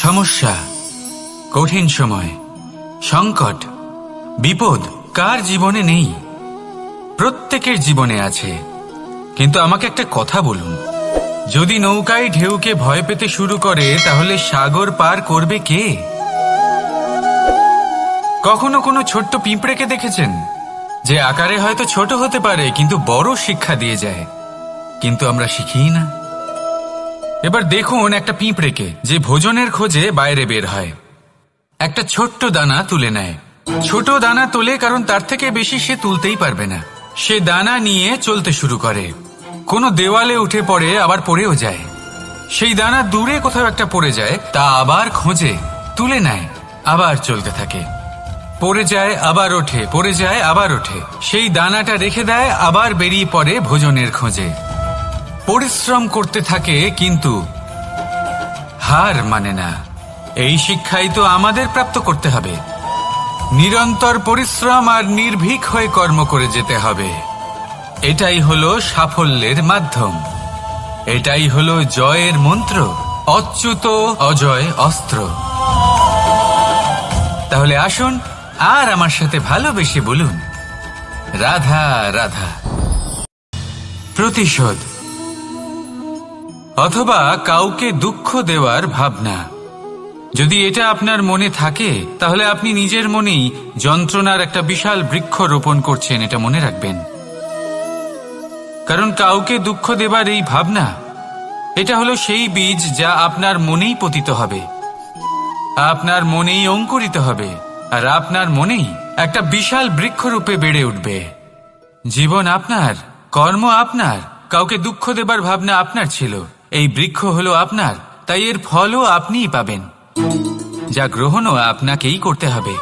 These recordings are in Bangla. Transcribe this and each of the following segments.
সমস্যা, কঠিন সময়, সংকট, বিপদ কার জীবনে নেই? প্রত্যেকের জীবনে আছে। কিন্তু আমাকে একটা কথা বলুন, যদি নৌকায় ঢেউকে ভয় পেতে শুরু করে তাহলে সাগর পার করবে কে? কখনো কোনো ছোট্ট পিঁপড়েকে দেখেছেন যে আকারে হয়তো ছোট হতে পারে কিন্তু বড় শিক্ষা দিয়ে যায়? কিন্তু আমরা শিখি না। এবার দেখুন একটা পিঁপড়েকে যে ভোজনের খোঁজে বাইরে বের হয়, একটা ছোট্ট দানা তুলে নেয়। ছোট দানা তোলে কারণ তার থেকে বেশি সে তুলতেই পারবে না। সে দানা নিয়ে চলতে শুরু করে, কোনো দেওয়ালে উঠে পড়ে, আবার পড়েও যায়। সেই দানা দূরে কোথাও একটা পড়ে যায়, তা আবার খোঁজে, তুলে নেয়, আবার চলতে থাকে। পড়ে যায় আবার ওঠে, পড়ে যায় আবার ওঠে। সেই দানাটা রেখে দেয়, আবার বেরিয়ে পড়ে ভোজনের খোঁজে। পরিশ্রম করতে থাকে কিন্তু হার মানে না। এই শিক্ষাই তো আমাদের প্রাপ্ত করতে হবে। নিরন্তর পরিশ্রম আর নির্ভীক হয়ে কর্ম করে যেতে হবে। এটাই হলো সাফল্যের মাধ্যম, এটাই হলো জয়ের মন্ত্র, অচ্যুত অজয় অস্ত্র। তাহলে আসুন আর আমার সাথে ভালোবেসে বলুন, রাধা রাধা। প্রতিশোধ অথবা কাউকে দুঃখ দেওয়ার ভাবনা, যদি এটা আপনার মনে থাকে তাহলে আপনি নিজের মনেই যন্ত্রণার একটা বিশাল বৃক্ষ রোপণ করছেন, এটা মনে রাখবেন। কারণ কাউকে দুঃখ দেবার এই ভাবনা, এটা হলো সেই বীজ যা আপনার মনেই পতিত হবে, আপনার মনেই অঙ্কুরিত হবে, আর আপনার মনেই একটা বিশাল বৃক্ষরূপে বেড়ে উঠবে। জীবন আপনার, কর্ম আপনার, কাউকে দুঃখ দেবার ভাবনা আপনার ছিল, এই বৃক্ষ হলো আপনার, তাই এর ফলও আপনিই পাবেন, যা গ্রহণও আপনাকেই করতে হবে।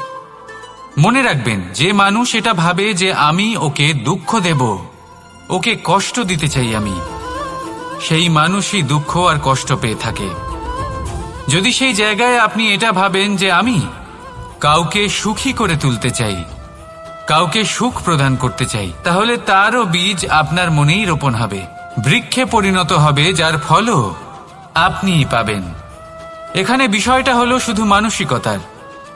মনে রাখবেন, যে মানুষ এটা ভাবে যে আমি ওকে দুঃখ দেব, ওকে কষ্ট দিতে চাই আমি, সেই মানুষই দুঃখ আর কষ্ট পেয়ে থাকে। যদি সেই জায়গায় আপনি এটা ভাবেন যে আমি কাউকে সুখী করে তুলতে চাই, কাউকে সুখ প্রদান করতে চাই, তাহলে তারও বীজ আপনার মনেই রোপণ হবে, বৃক্ষে পরিণত হবে, যার ফলও আপনিই পাবেন। এখানে বিষয়টা হলো শুধু মানসিকতার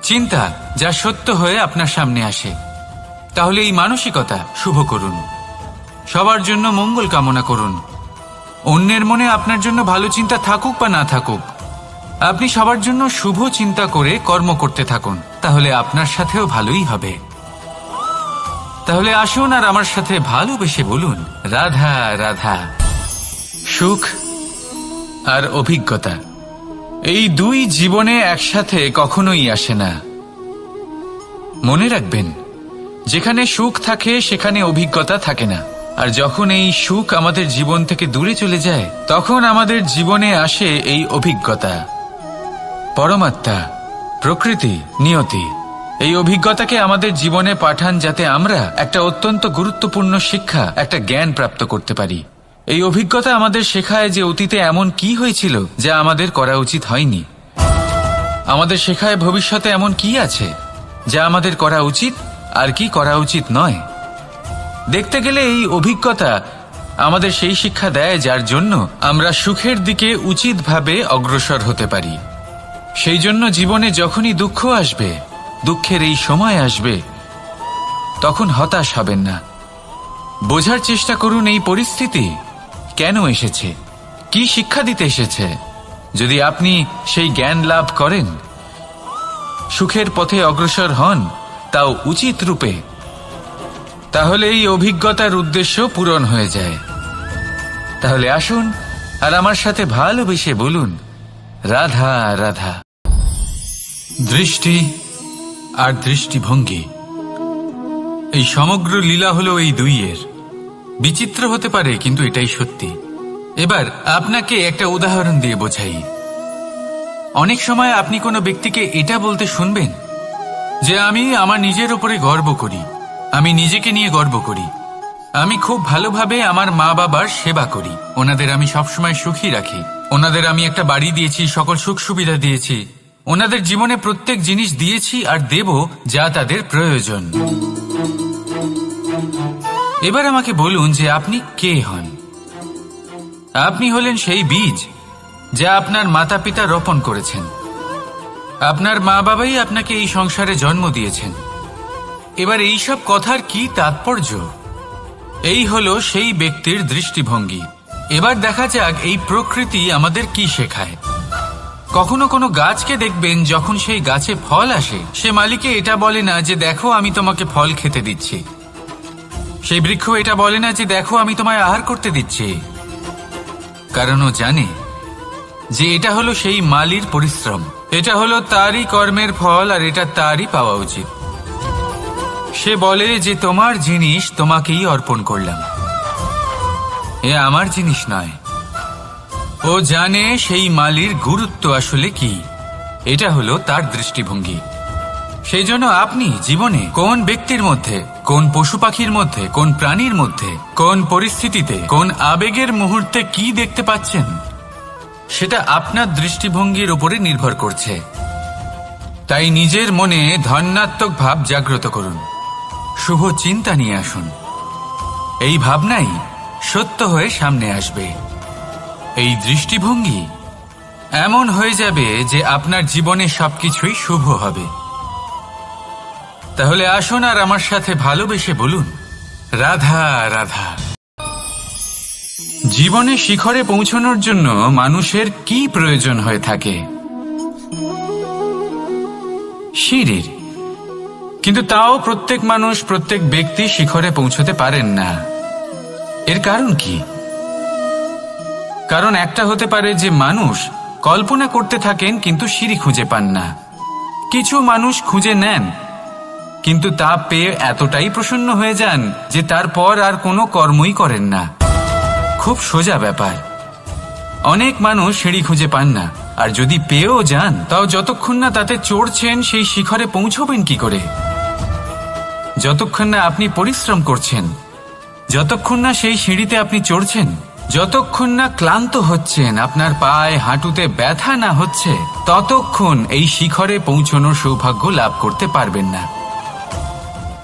চিন্তা, যা সত্য হয়ে আপনার সামনে আসে। তাহলে এই মানসিকতা শুভ করুন, সবার জন্য মঙ্গল কামনা করুন। অন্যের মনে আপনার জন্য ভালো চিন্তা থাকুক বা না থাকুক, আপনি সবার জন্য শুভ চিন্তা করে কর্ম করতে থাকুন, তাহলে আপনার সাথেও ভালোই হবে। তাহলে আসুন আর আমার সাথে ভালোবেসে বলুন, রাধা রাধা। সুখ আর অভিজ্ঞতা, এই দুই জীবনে একসাথে কখনোই আসে না। মনে রাখবেন, যেখানে সুখ থাকে সেখানে অভিজ্ঞতা থাকে না। আর যখন এই সুখ আমাদের জীবন থেকে দূরে চলে যায়, তখন আমাদের জীবনে আসে এই অভিজ্ঞতা। পরমাত্মা, প্রকৃতি, নিয়তি এই অভিজ্ঞতাকে আমাদের জীবনে পাঠান, যাতে আমরা একটা অত্যন্ত গুরুত্বপূর্ণ শিক্ষা, একটা জ্ঞান প্রাপ্ত করতে পারি। এই অভিজ্ঞতা আমাদের শেখায় যে অতীতে এমন কি হয়েছিল যা আমাদের করা উচিত হয়নি। আমাদের শেখায় ভবিষ্যতে এমন কি আছে যা আমাদের করা উচিত আর কি করা উচিত নয়। দেখতে গেলে এই অভিজ্ঞতা আমাদের সেই শিক্ষা দেয় যার জন্য আমরা সুখের দিকে উচিতভাবে অগ্রসর হতে পারি। সেই জন্য জীবনে যখনই দুঃখ আসবে, দুঃখের এই সময় আসবে, তখন হতাশ হবেন না। বোঝার চেষ্টা করুন এই পরিস্থিতি কেন এসেছে, কি শিক্ষা দিতে এসেছে। যদি আপনি সেই জ্ঞান লাভ করেন, সুখের পথে অগ্রসর হন, তাও উচিত রূপে, তাহলে এই অভিজ্ঞতার উদ্দেশ্য পূরণ হয়ে যায়। তাহলে আসুন আর আমার সাথে ভালোবেসে বলুন, রাধা রাধা। দৃষ্টি আর দৃষ্টিভঙ্গি, এই সমগ্র লীলা হলো এই দুইয়ের। বিচিত্র হতে পারে কিন্তু এটাই সত্যি। এবার আপনাকে একটা উদাহরণ দিয়ে বোঝাই। অনেক সময় আপনি কোনো ব্যক্তিকে এটা বলতে শুনবেন যে আমি আমার নিজের উপরে গর্ব করি, আমি নিজেকে নিয়ে গর্ব করি, আমি খুব ভালোভাবে আমার মা বাবার সেবা করি, ওনাদের আমি সবসময় সুখী রাখি, ওনাদের আমি একটা বাড়ি দিয়েছি, সকল সুখ সুবিধা দিয়েছি, ওনাদের জীবনে প্রত্যেক জিনিস দিয়েছি আর দেব যা তাদের প্রয়োজন। এবার আমাকে বলুন যে আপনি কে হন? আপনি হলেন সেই বীজ যা আপনার মাতা পিতা রোপণ করেছেন। আপনার মা বাবাই আপনাকে এই সংসারে জন্ম দিয়েছেন। এবার এই সব কথার কি তাৎপর্য? এই হলো সেই ব্যক্তির দৃষ্টিভঙ্গি। এবার দেখা যাক এই প্রকৃতি আমাদের কি শেখায়। কখনো কোনো গাছকে দেখবেন, যখন সেই গাছে ফল আসে, সে মালিকে এটা বলে না যে দেখো আমি তোমাকে ফল খেতে দিচ্ছি। সেই বৃক্ষ এটা বলে না যে দেখো আমি তোমায় আহার করতে দিচ্ছি, কারণ ও জানে যে এটা হলো সেই মালির পরিশ্রম, এটা হলো তারই কর্মের ফল, আর এটা তারই পাওয়া উচিত। সে বলে যে তোমার জিনিস তোমাকেই অর্পণ করলাম, এ আমার জিনিস নয়। ও জানে সেই মালির গুরুত্ব আসলে কি। এটা হলো তার দৃষ্টিভঙ্গি। সেই জন্য আপনি জীবনে কোন ব্যক্তির মধ্যে, কোন পশু পাখির মধ্যে, কোন প্রাণীর মধ্যে, কোন পরিস্থিতিতে, কোন আবেগের মুহূর্তে কি দেখতে পাচ্ছেন, সেটা আপনার দৃষ্টিভঙ্গির উপরে নির্ভর করছে। তাই নিজের মনে ধনাত্মক ভাব জাগ্রত করুন, শুভ চিন্তা নিয়ে আসুন। এই ভাবনাই সত্য হয়ে সামনে আসবে। এই দৃষ্টিভঙ্গি এমন হয়ে যাবে যে আপনার জীবনে সবকিছুই শুভ হবে। তাহলে আসুন আর আমার সাথে ভালোবেসে বলুন, রাধা রাধা। জীবনে শিখরে পৌঁছানোর জন্য মানুষের কি প্রয়োজন হয়ে থাকে? সিঁড়ির। কিন্তু তাও প্রত্যেক মানুষ, প্রত্যেক ব্যক্তি শিখরে পৌঁছতে পারেন না। এর কারণ কি? কারণ একটা হতে পারে যে মানুষ কল্পনা করতে থাকেন কিন্তু সিঁড়ি খুঁজে পান না। কিছু মানুষ খুঁজে নেন কিন্তু তা পেয়ে এতটাই প্রসন্ন হয়ে যান যে তারপর আর কোনো কর্মই করেন না। খুব সোজা ব্যাপার। অনেক মানুষ সিঁড়ি খুঁজে পান না, আর যদি পেয়েও যান তাও যতক্ষণ না তাতে চড়ছেন সেই শিখরে পৌঁছবেন কি করে? যতক্ষণ না আপনি পরিশ্রম করছেন, যতক্ষণ না সেই সিঁড়িতে আপনি চড়ছেন, যতক্ষণ না ক্লান্ত হচ্ছেন, আপনার পায়ে হাঁটুতে ব্যথা না হচ্ছে, ততক্ষণ এই শিখরে পৌঁছানোর সৌভাগ্য লাভ করতে পারবেন না।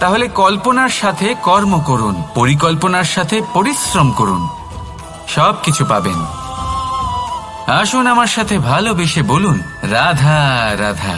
তাহলে কল্পনার সাথে কর্ম করুন, পরিকল্পনার সাথে পরিশ্রম করুন, সব কিছু পাবেন। আসুন আমার সাথে ভালোবেসে বলুন, রাধা রাধা।